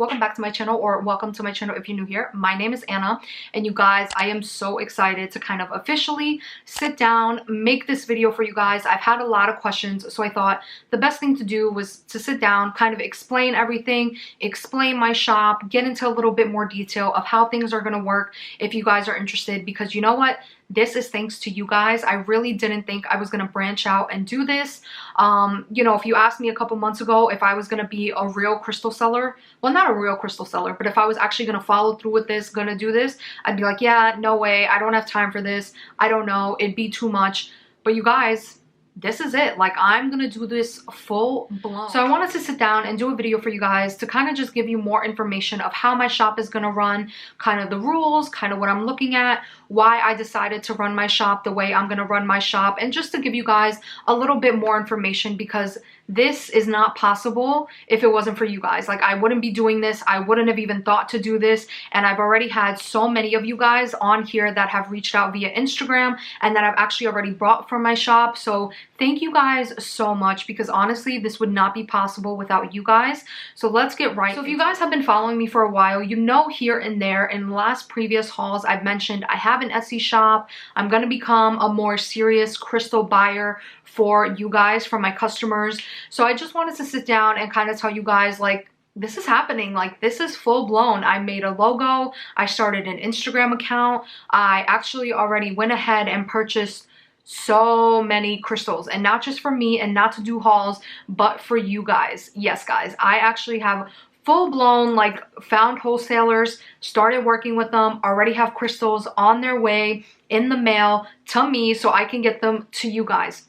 welcome back to my channel, or welcome to my channel if you're new here. My name is Anna, and you guys, I am so excited to kind of officially sit down, make this video for you guys. I've had a lot of questions, so I thought the best thing to do was to sit down, kind of explain everything, explain my shop, get into a little bit more detail of how things are going to work if you guys are interested, because you know what? This is thanks to you guys. I really didn't think I was going to branch out and do this. You know, if you asked me a couple months ago if I was going to be a real crystal seller, well, not a real crystal seller, but if I was actually going to follow through with this, going to do this, I'd be like, yeah, no way. I don't have time for this. I don't know. It'd be too much. But you guys, this is it. Like, I'm gonna do this full blown. So I wanted to sit down and do a video for you guys to kind of just give you more information of how my shop is gonna run, kind of the rules, kind of what I'm looking at, why I decided to run my shop the way I'm gonna run my shop, and just to give you guys a little bit more information, because this is not possible if it wasn't for you guys. Like, I wouldn't be doing this. I wouldn't have even thought to do this. And I've already had so many of you guys on here that have reached out via Instagram and that I've actually already bought from my shop. So thank you guys so much, because honestly, this would not be possible without you guys. So let's get right. So if you guys have been following me for a while, you know, here and there in the last previous hauls, I've mentioned I have an Etsy shop. I'm going to become a more serious crystal buyer for you guys, for my customers. So I just wanted to sit down and kind of tell you guys, like, this is happening. Like, this is full blown. I made a logo. I started an Instagram account. I actually already went ahead and purchased so many crystals, and not just for me and not to do hauls, but for you guys. Yes, guys, I actually have full-blown, like, found wholesalers, started working with them, already have crystals on their way in the mail to me so I can get them to you guys.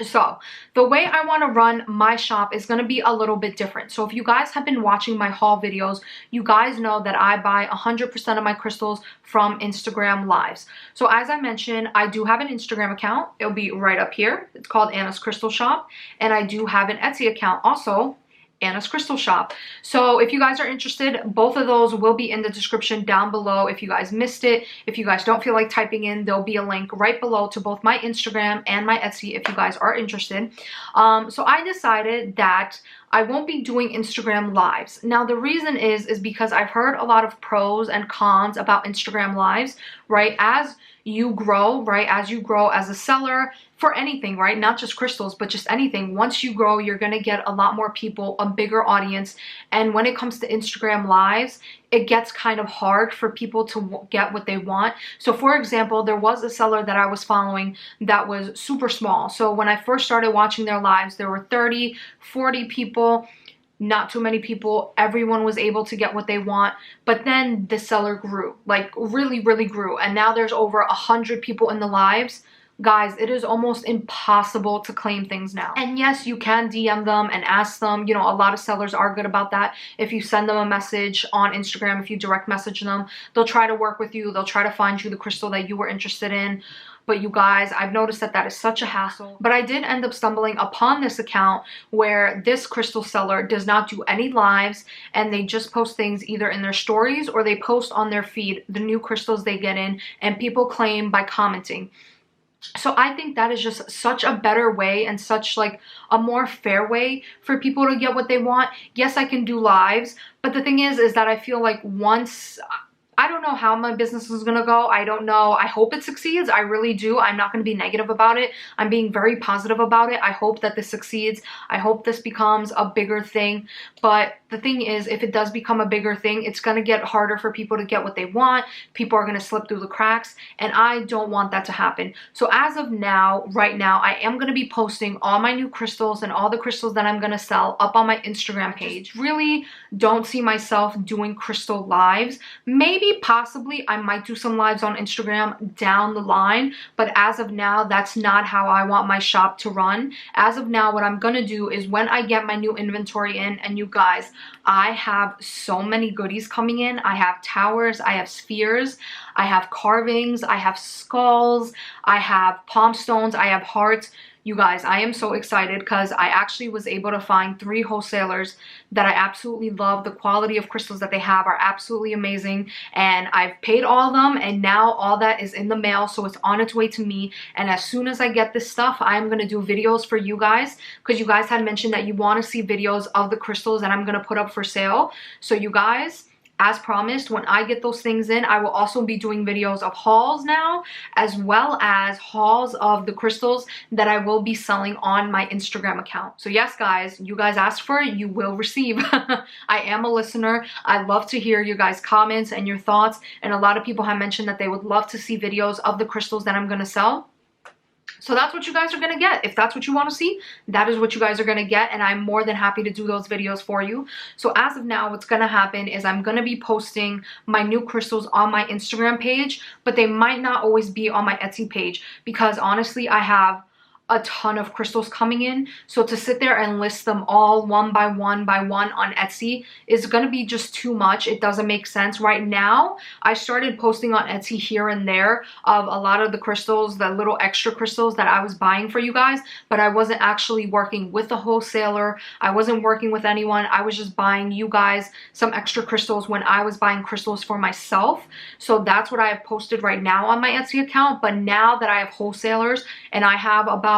So the way I want to run my shop is going to be a little bit different. So if you guys have been watching my haul videos, you guys know that I buy 100% of my crystals from Instagram lives. So as I mentioned, I do have an Instagram account. It'll be right up here. It's called Anna's Crystal Shop. And I do have an Etsy account also, Anna's Crystal Shop. So if you guys are interested, both of those will be in the description down below. If you guys missed it, if you guys don't feel like typing in, there'll be a link right below to both my Instagram and my Etsy if you guys are interested. So I decided that I won't be doing Instagram lives. Now, the reason is because I've heard a lot of pros and cons about Instagram lives, right? As you grow, right? As you grow as a seller for anything, right? Not just crystals, but just anything. Once you grow, you're going to get a lot more people, a bigger audience. And when it comes to Instagram lives, it gets kind of hard for people to get what they want. So for example, there was a seller that I was following that was super small. So when I first started watching their lives, there were 30, 40 people. Not too many people. Everyone was able to get what they want. But then the seller grew, like really, really grew. And now there's over 100 people in the lives. Guys, it is almost impossible to claim things now. And yes, you can DM them and ask them. You know, a lot of sellers are good about that. If you send them a message on Instagram, if you direct message them, they'll try to work with you. They'll try to find you the crystal that you were interested in. But you guys, I've noticed that that is such a hassle. But I did end up stumbling upon this account where this crystal seller does not do any lives, and they just post things either in their stories or they post on their feed the new crystals they get in, and people claim by commenting. So I think that is just such a better way and such like a more fair way for people to get what they want. Yes, I can do lives, but the thing is that I feel like once, I don't know how my business is going to go. I don't know. I hope it succeeds. I really do. I'm not going to be negative about it. I'm being very positive about it. I hope that this succeeds. I hope this becomes a bigger thing. But the thing is, if it does become a bigger thing, it's going to get harder for people to get what they want. People are going to slip through the cracks, and I don't want that to happen. So as of now, right now, I am going to be posting all my new crystals and all the crystals that I'm going to sell up on my Instagram page. Just really don't see myself doing crystal lives. Maybe, possibly, I might do some lives on Instagram down the line, but as of now, that's not how I want my shop to run. As of now, what I'm going to do is when I get my new inventory in, and you guys, I have so many goodies coming in. I have towers, I have spheres, I have carvings, I have skulls, I have palm stones, I have hearts. You guys, I am so excited because I actually was able to find 3 wholesalers that I absolutely love. The quality of crystals that they have are absolutely amazing, and I've paid all of them, and now all that is in the mail, so it's on its way to me. And as soon as I get this stuff, I'm going to do videos for you guys, because you guys had mentioned that you want to see videos of the crystals that I'm going to put up for sale. So you guys, as promised, when I get those things in, I will also be doing videos of hauls now, as well as hauls of the crystals that I will be selling on my Instagram account. So yes, guys, you guys asked for it, you will receive. I am a listener. I love to hear you guys' comments and your thoughts, and a lot of people have mentioned that they would love to see videos of the crystals that I'm going to sell. So that's what you guys are going to get. If that's what you want to see, that is what you guys are going to get, and I'm more than happy to do those videos for you. So as of now, what's going to happen is I'm going to be posting my new crystals on my Instagram page, but they might not always be on my Etsy page, because honestly, I have a ton of crystals coming in. So to sit there and list them all one by one on Etsy is going to be just too much. It doesn't make sense. Right now, I started posting on Etsy here and there of a lot of the crystals, the little extra crystals that I was buying for you guys, but I wasn't actually working with a wholesaler. I wasn't working with anyone. I was just buying you guys some extra crystals when I was buying crystals for myself. So that's what I have posted right now on my Etsy account. But now that I have wholesalers and I have about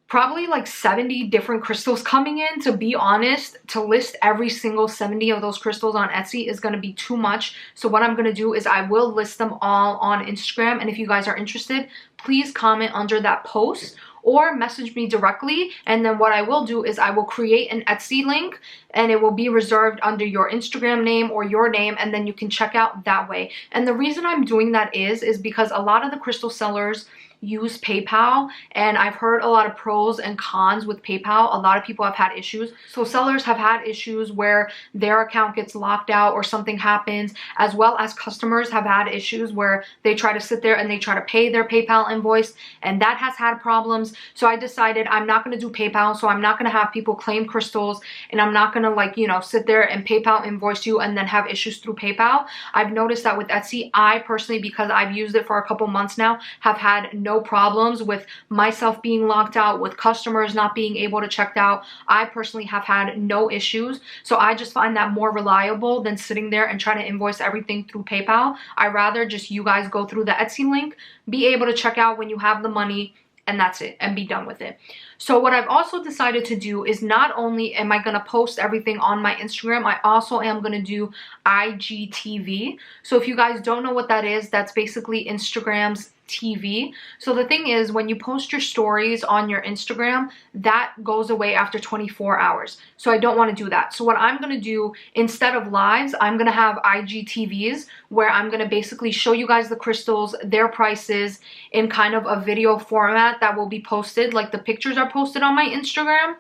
probably like 70 different crystals coming in, to be honest, to list every single 70 of those crystals on Etsy is going to be too much. So what I'm going to do is I will list them all on Instagram, and if you guys are interested, please comment under that post or message me directly. And then what I will do is I will create an Etsy link, and it will be reserved under your Instagram name or your name, and then you can check out that way. And the reason I'm doing that is because a lot of the crystal sellers use PayPal, and I've heard a lot of pros and cons with PayPal. A lot of people have had issues. So sellers have had issues where their account gets locked out or something happens, as well as customers have had issues where they try to sit there and they try to pay their PayPal invoice, and that has had problems. So I decided I'm not going to do PayPal, so I'm not going to have people claim crystals, and I'm not going to, like, you know, sit there and PayPal invoice you and then have issues through PayPal. I've noticed that with Etsy, I personally, because I've used it for a couple months now, have had no problems with myself being locked out, with customers not being able to check out. I personally have had no issues. So I just find that more reliable than sitting there and trying to invoice everything through PayPal. I rather just you guys go through the Etsy link, be able to check out when you have the money, and that's it, and be done with it. So what I've also decided to do is, not only am I going to post everything on my Instagram, I also am going to do IGTV. So if you guys don't know what that is, that's basically Instagram's TV. So the thing is, when you post your stories on your Instagram, that goes away after 24 hours. So I don't want to do that. So what I'm going to do, instead of lives, I'm going to have IGTVs where I'm going to basically show you guys the crystals, their prices, in kind of a video format that will be posted, like the pictures are posted on my Instagram,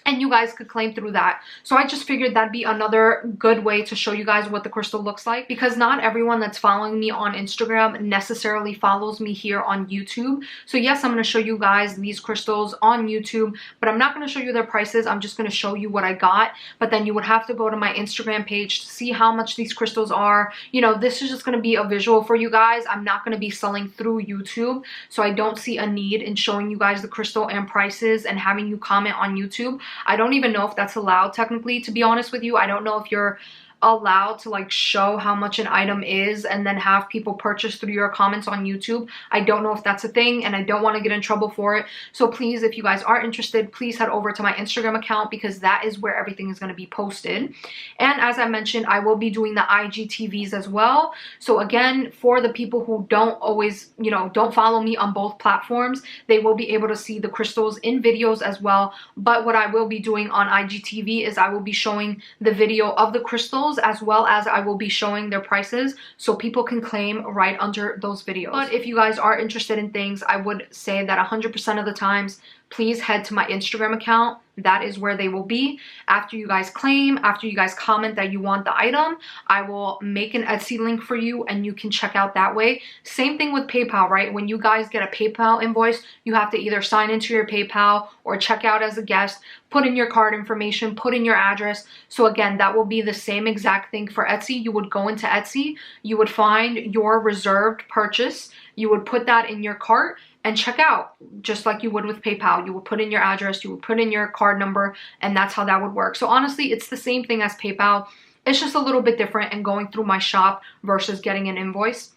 and you guys could claim through that. So I just figured that'd be another good way to show you guys what the crystal looks like, because not everyone that's following me on Instagram necessarily follows me here on YouTube. So yes, I'm going to show you guys these crystals on YouTube, but I'm not going to show you their prices. I'm just going to show you what I got, but then you would have to go to my Instagram page to see how much these crystals are. You know, this is just going to be a visual for you guys. I'm not going to be selling through YouTube, so I don't see a need in showing you guys the crystal and prices and having you comment on YouTube. I don't even know if that's allowed technically, to be honest with you. I don't know if you're allowed to like show how much an item is and then have people purchase through your comments on YouTube. I don't know if that's a thing, and I don't want to get in trouble for it. So please, if you guys are interested, please head over to my Instagram account, because that is where everything is going to be posted. And as I mentioned, I will be doing the IGTVs as well. So again, for the people who don't always, you know, don't follow me on both platforms, they will be able to see the crystals in videos as well. But what I will be doing on IGTV is I will be showing the video of the crystals, as well as I will be showing their prices, so people can claim right under those videos. But if you guys are interested in things, I would say that 100% of the times, please head to my Instagram account. That is where they will be. After you guys claim, after you guys comment that you want the item, I will make an Etsy link for you, and you can check out that way. Same thing with PayPal, right? When you guys get a PayPal invoice, you have to either sign into your PayPal or check out as a guest, put in your card information, put in your address. So again, that will be the same exact thing for Etsy. You would go into Etsy, you would find your reserved purchase, you would put that in your cart, and check out, just like you would with PayPal. You would put in your address, you would put in your card number, and that's how that would work. So honestly, it's the same thing as PayPal. It's just a little bit different and going through my shop versus getting an invoice.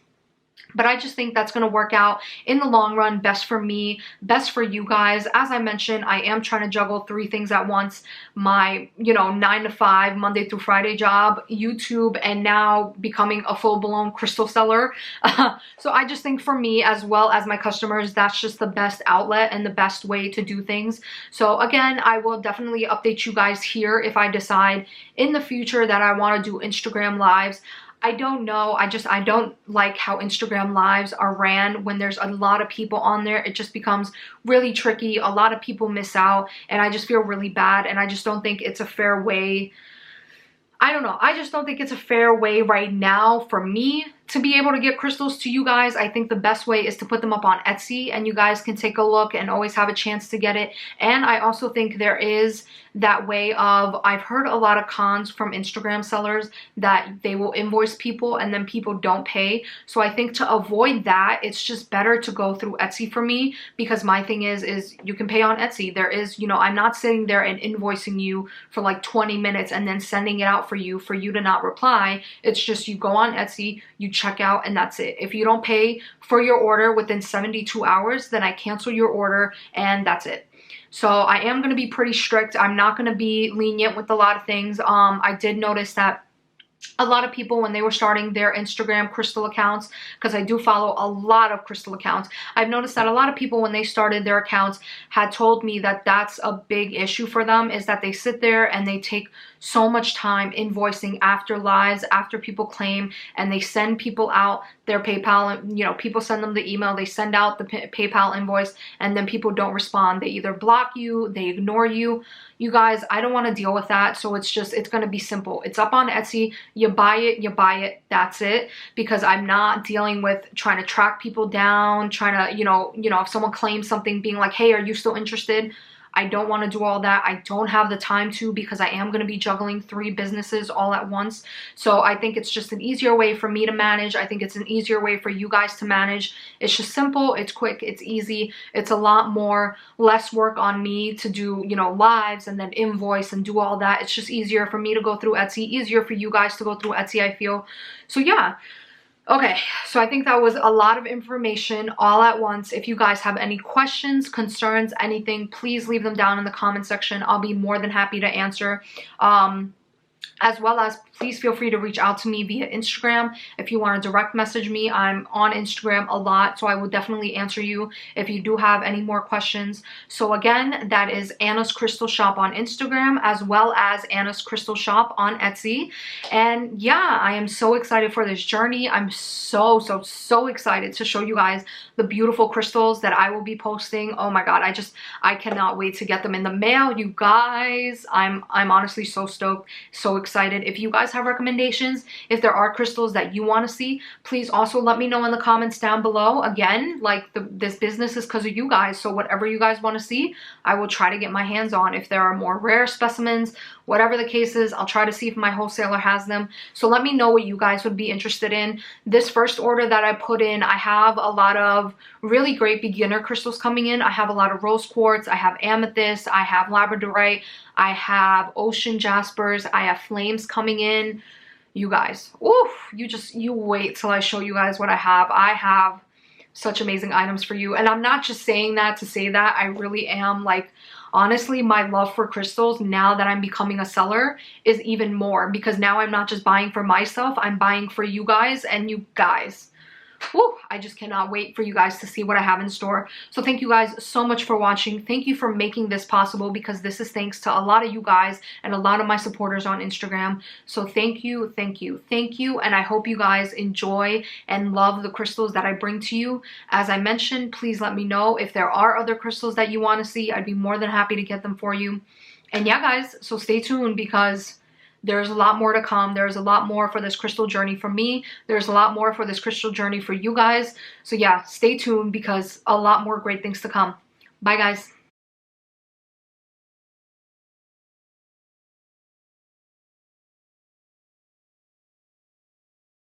But I just think that's going to work out in the long run, best for me, best for you guys. As I mentioned, I am trying to juggle 3 things at once. My, 9 to 5, Monday through Friday job, YouTube, and now becoming a full-blown crystal seller. So I just think for me, as well as my customers, that's just the best outlet and the best way to do things. So again, I will definitely update you guys here if I decide in the future that I want to do Instagram lives. I don't know. I don't like how Instagram lives are ran when there's a lot of people on there. It just becomes really tricky. A lot of people miss out, and I just feel really bad, and I just don't think it's a fair way. I don't know. I just don't think it's a fair way right now for me to be able to get crystals to you guys. I think the best way is to put them up on Etsy, and you guys can take a look and always have a chance to get it. And I also think there is that way of, I've heard a lot of cons from Instagram sellers that they will invoice people and then people don't pay. So I think to avoid that, it's just better to go through Etsy for me, because my thing is you can pay on Etsy. There is, I'm not sitting there and invoicing you for like 20 minutes and then sending it out for you to not reply. It's just you go on Etsy, you check out, and that's it. If you don't pay for your order within 72 hours, then I cancel your order, and that's it. So I am going to be pretty strict. I'm not going to be lenient with a lot of things. I did notice that a lot of people, when they were starting their Instagram crystal accounts, because I do follow a lot of crystal accounts, I've noticed that a lot of people, when they started their accounts, had told me that that's a big issue for them, is that they sit there and they take so much time invoicing after lives, after people claim, and they send people out their PayPal, and people send them the email, they send out the PayPal invoice, and then people don't respond. They either block you, they ignore you. You guys, I don't want to deal with that. So it's going to be simple. It's up on Etsy. You buy it, that's it. Because I'm not dealing with trying to track people down, trying to, if someone claims something, being like, hey, are you still interested? I don't want to do all that. I don't have the time to, because I am going to be juggling 3 businesses all at once. So I think it's just an easier way for me to manage. I think it's an easier way for you guys to manage. It's just simple, it's quick, it's easy. It's a lot less work on me to do, lives and then invoice and do all that. It's just easier for me to go through Etsy, easier for you guys to go through Etsy, I feel. So yeah. Okay, so I think that was a lot of information all at once. If you guys have any questions, concerns, anything, please leave them down in the comment section. I'll be more than happy to answer. As well as, please feel free to reach out to me via Instagram. If you want to direct message me, I'm on Instagram a lot, so I will definitely answer you if you do have any more questions. So again, that is Anna's Crystal Shop on Instagram, as well as Anna's Crystal Shop on Etsy. And yeah, I am so excited for this journey. I'm so excited to show you guys the beautiful crystals that I will be posting. Oh my god, I cannot wait to get them in the mail, you guys. I'm honestly so stoked, so excited. If you guys have recommendations, if there are crystals that you want to see, please also let me know in the comments down below. Again, like this business is because of you guys, so whatever you guys want to see, I will try to get my hands on. If there are more rare specimens, whatever the case is, I'll try to see if my wholesaler has them. So let me know what you guys would be interested in. This first order that I put in, I have a lot of really great beginner crystals coming in. I have a lot of rose quartz, I have amethyst, I have labradorite, I have ocean jaspers, I have flames coming in. You guys, oof, you wait till I show you guys what I have. I have such amazing items for you. And I'm not just saying that to say that. I really am. Like, honestly, my love for crystals, now that I'm becoming a seller, is even more, because now I'm not just buying for myself, I'm buying for you guys. And you guys, woo, I just cannot wait for you guys to see what I have in store. So thank you guys so much for watching. Thank you for making this possible, because this is thanks to a lot of you guys and a lot of my supporters on Instagram. So thank you, thank you, thank you. And I hope you guys enjoy and love the crystals that I bring to you. As I mentioned, please let me know if there are other crystals that you want to see. I'd be more than happy to get them for you. And yeah, guys, so stay tuned, because there's a lot more to come. There's a lot more for this crystal journey for me. There's a lot more for this crystal journey for you guys. So yeah, stay tuned, because a lot more great things to come. Bye, guys.